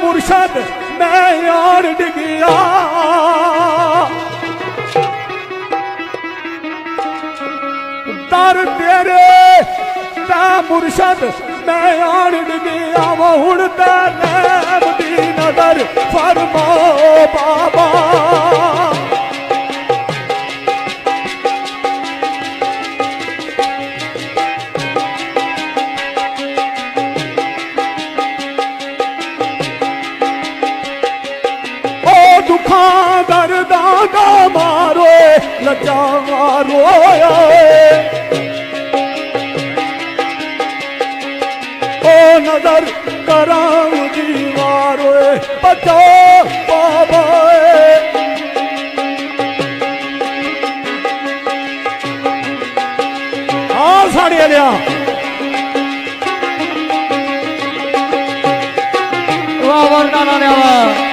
मुर्शद मैं यार डिगिया दर तेरे ता मुर्शद मैं यार डिगिया वो उड़ता नैब दी नजर फरमा बाबा दर्दा मारो लजा मारो ओ नजर कराम दीवारो बचो बाबा हाँ साड़िया लिया वाह वरना ना लिया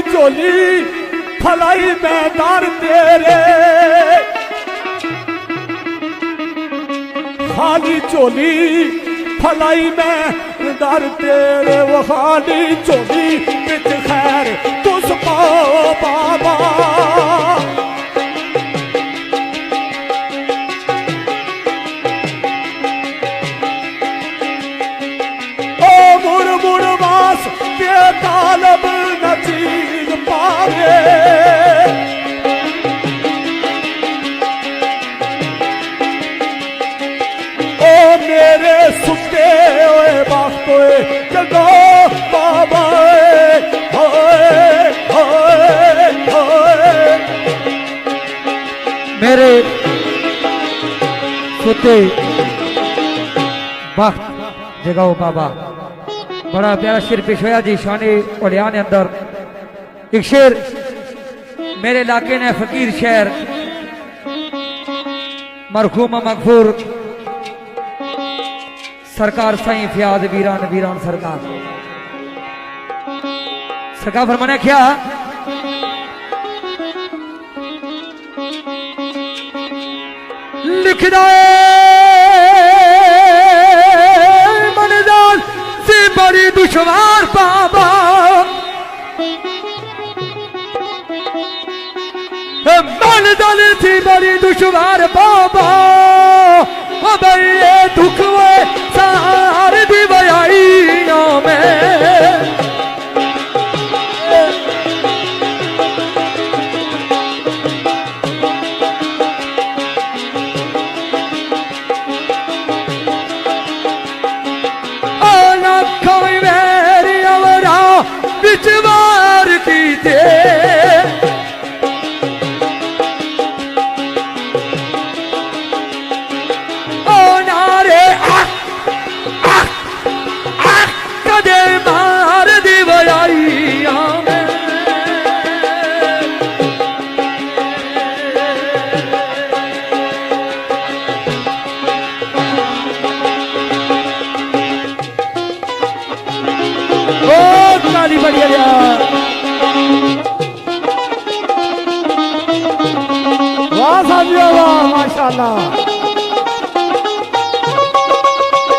चोली फलाई मैदान तेरे खाली चोली फलाई मैदान तेरे वो खाली चोली बिच खैर तुस पाओ बाबा ओ मुड़ मुड़ वास के तालब नचीज पावे ओ मेरे सुते हुए बातों जगो बाबा मेरे सुते वक्त जगाओ बाबा। बड़ा प्यारा शेर पेश होया जी शाने उलिया ने अंदर एक शेर मेरे इलाके ने फकीर शहर मरहूम मगफूर सरकार साईं फयाज वीरान वीरान सरकार सरकार फरमाने क्या लिखदा मनजाल से बड़ी दुश्वार बाबा मनजाल थी बड़ी दुश्वार बाबा बड़े दुख हुए सार दी बयाइयों में बिचवार की थे ओ नारे कदे मार दी बयाइया में ताली बढ़िया वाह साजिया वाह माशाल्लाह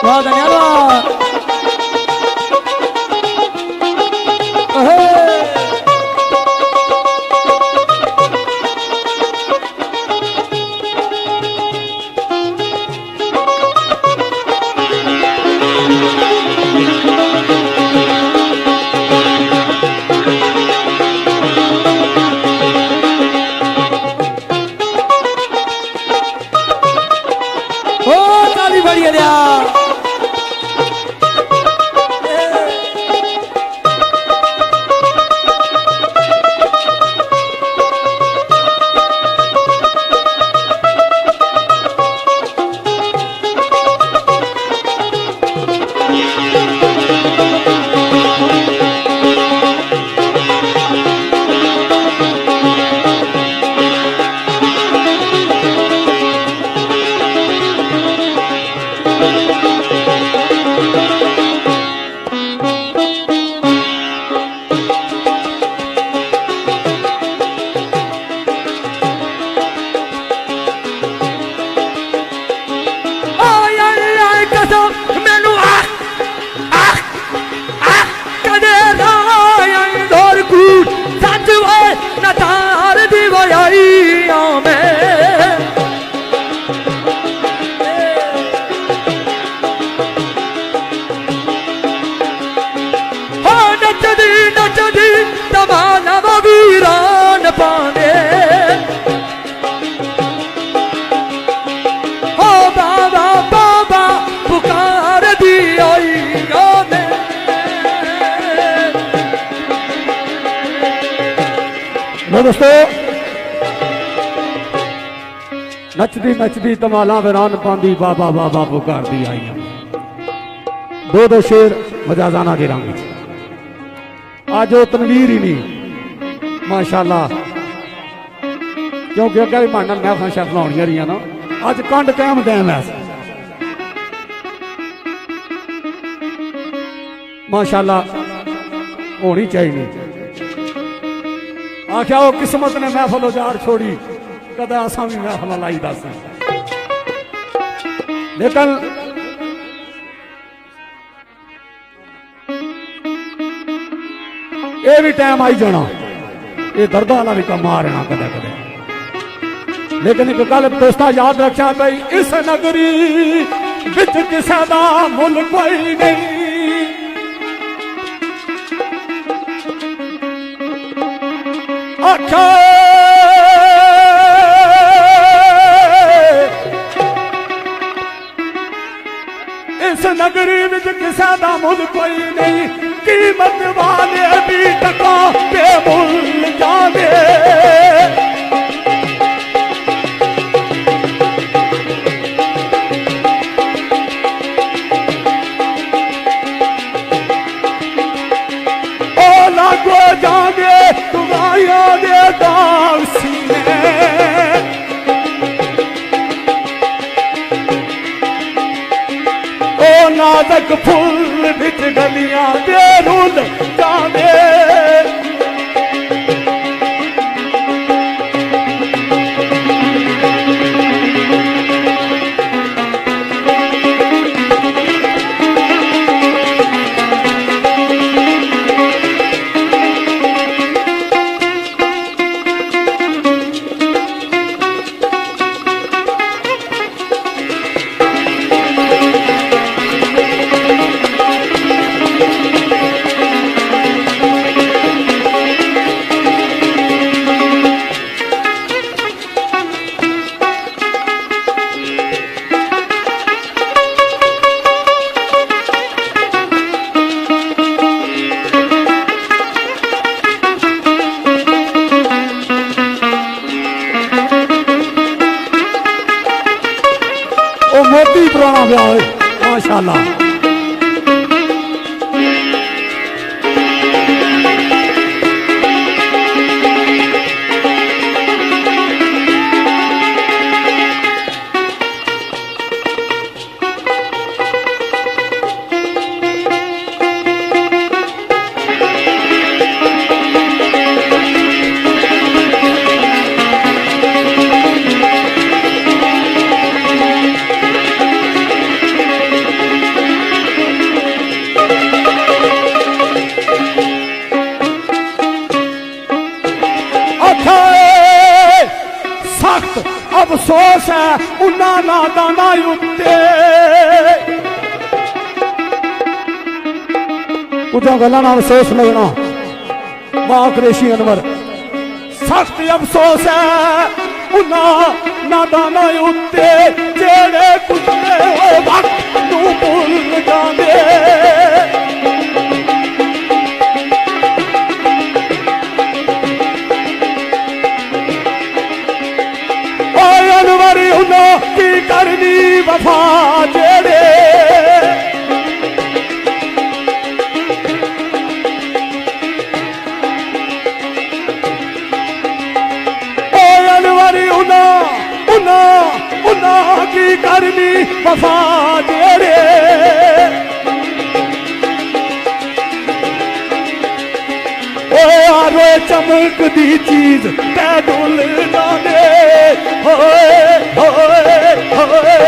वाह धन्यवाद भी बड़ी है लिया दोस्तों नचदी नचदी तमाला वीरान पांदी बाबा बाबा पुकार दी आई दो दो शेर मजाजाना के रंग आज वो तनवीर ही नहीं माशाल्लाह क्योंकि अगर माना महफल शफ लाउनियां रही ना अज कंड कैम कैम है माशाल्लाह होनी चाहिए आख्या वो किस्मत ने महफल उजार छोड़ी कद असा भी महफल लाई दस लेकिन ये भी टाइम आई जाना ये दर्द वाला भी कम आ रहना कदे कदे लेकिन एक गल दोस्ता याद रखा भाई इस नगरी विच किसी का मुल कोई नहीं आखा इस नगरी में किसी का मुल कोई नहीं कीमत वाले भी टका पे मुल जावे ओ लागो जागे तुम्हारा दे दाव सीने ओ नाजक फूल बिच गलियां दे रुल जावे मोती पुराना ब्याह माशाल्लाह अफसोस है उन्होंने नादाना उत्ते कुछ गलों अफसोस लगना मां कुरैशी अनवर सख्त अफसोस है उन्होंने नादाना उत्ते जेड़े कुछ चमकदी चीज कै दुल जाने होए होए होए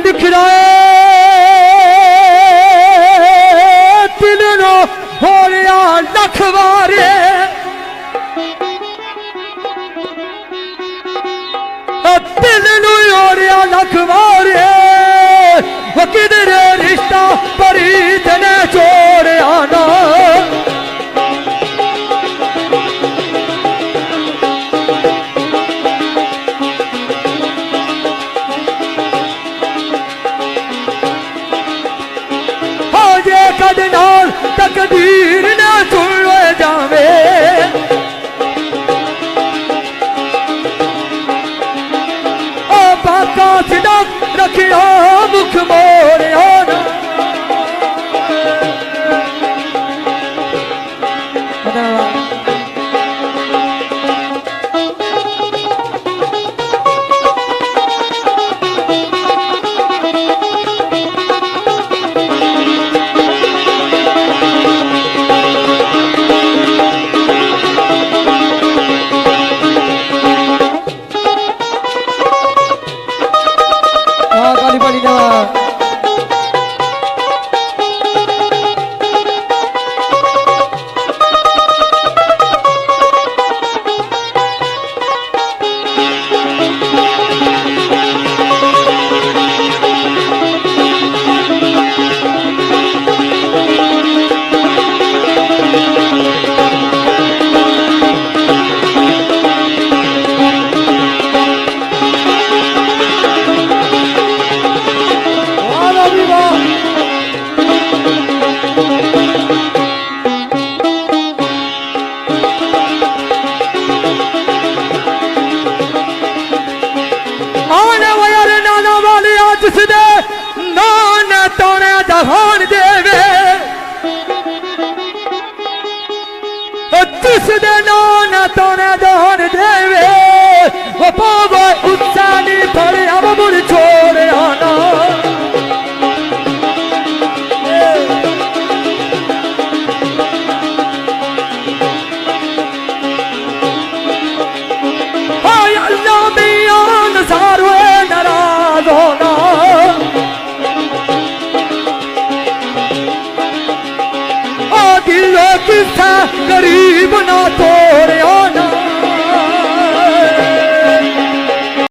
लिख रहे दिल नो हो रहा लख वारे दिल नु हो रहा लख वारे किधर रिश्ता परीत ने छोड़िया ना कदनाल तकदीर न सुन जावे ओ बाका सिदक रखिया मुख मोर आना जहान देवे जिस दे नान तोने जहान देवे वो पावे उत्सानी फड़े